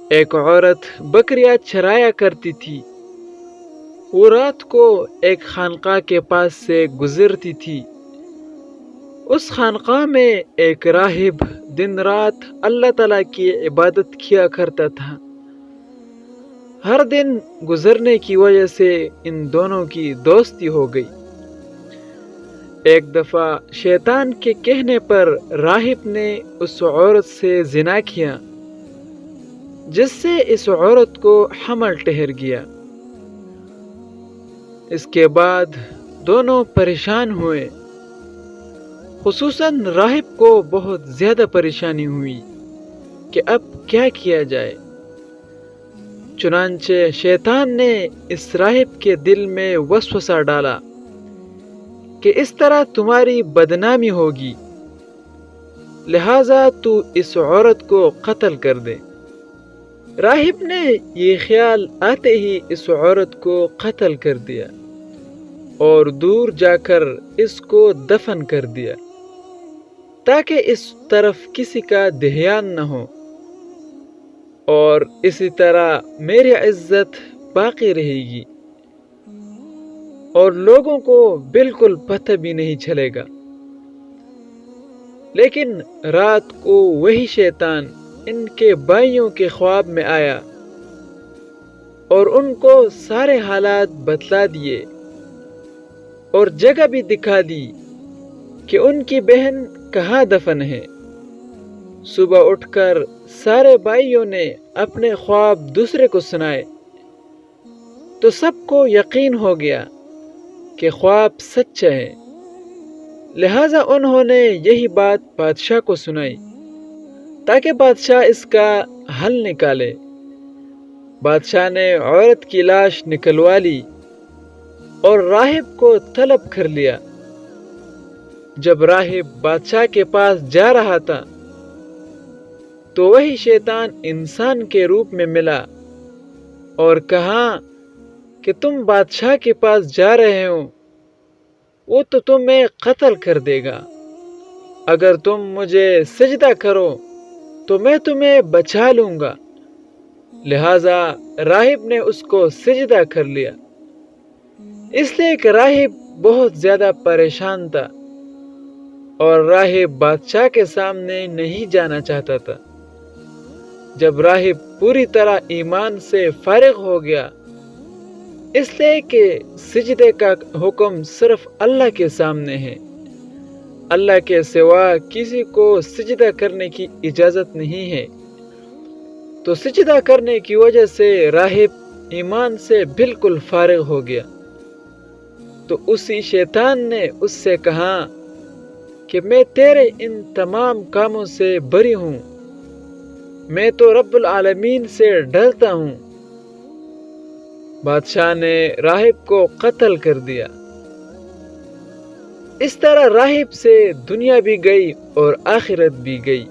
ایک عورت بکریاں چرایا کرتی تھی۔ وہ رات کو ایک خانقاہ کے پاس سے گزرتی تھی۔ اس خانقاہ میں ایک راہب دن رات اللہ تعالیٰ کی عبادت کیا کرتا تھا۔ ہر دن گزرنے کی وجہ سے ان دونوں کی دوستی ہو گئی۔ ایک دفعہ شیطان کے کہنے پر راہب نے اس عورت سے زنا کیا، جس سے اس عورت کو حمل ٹھہر گیا۔ اس کے بعد دونوں پریشان ہوئے، خصوصاً راہب کو بہت زیادہ پریشانی ہوئی کہ اب کیا کیا جائے۔ چنانچہ شیطان نے اس راہب کے دل میں وسوسہ ڈالا کہ اس طرح تمہاری بدنامی ہوگی، لہذا تو اس عورت کو قتل کر دے۔ راہب نے یہ خیال آتے ہی اس عورت کو قتل کر دیا اور دور جا کر اس کو دفن کر دیا تاکہ اس طرف کسی کا دھیان نہ ہو، اور اسی طرح میری عزت باقی رہے گی اور لوگوں کو بالکل پتہ بھی نہیں چلے گا۔ لیکن رات کو وہی شیطان ان کے بھائیوں کے خواب میں آیا اور ان کو سارے حالات بتلا دیے اور جگہ بھی دکھا دی کہ ان کی بہن کہاں دفن ہے۔ صبح اٹھ کر سارے بھائیوں نے اپنے خواب دوسرے کو سنائے تو سب کو یقین ہو گیا کہ خواب سچا ہے، لہذا انہوں نے یہی بات بادشاہ کو سنائی تاکہ بادشاہ اس کا حل نکالے۔ بادشاہ نے عورت کی لاش نکلوا لی اور راہب کو طلب کر لیا۔ جب راہب بادشاہ کے پاس جا رہا تھا تو وہی شیطان انسان کے روپ میں ملا اور کہا کہ تم بادشاہ کے پاس جا رہے ہو، وہ تو تمہیں قتل کر دے گا۔ اگر تم مجھے سجدہ کرو تو میں تمہیں بچا لوں گا۔ لہذا راہب نے اس کو سجدہ کر لیا، اس لیے کہ راہب بہت زیادہ پریشان تھا اور راہب بادشاہ کے سامنے نہیں جانا چاہتا تھا۔ جب راہب پوری طرح ایمان سے فارغ ہو گیا، اس لیے کہ سجدے کا حکم صرف اللہ کے سامنے ہے، اللہ کے سوا کسی کو سجدہ کرنے کی اجازت نہیں ہے، تو سجدہ کرنے کی وجہ سے راہب ایمان سے بالکل فارغ ہو گیا۔ تو اسی شیطان نے اس سے کہا کہ میں تیرے ان تمام کاموں سے بری ہوں، میں تو رب العالمین سے ڈرتا ہوں۔ بادشاہ نے راہب کو قتل کر دیا۔ اس طرح راہب سے دنیا بھی گئی اور آخرت بھی گئی۔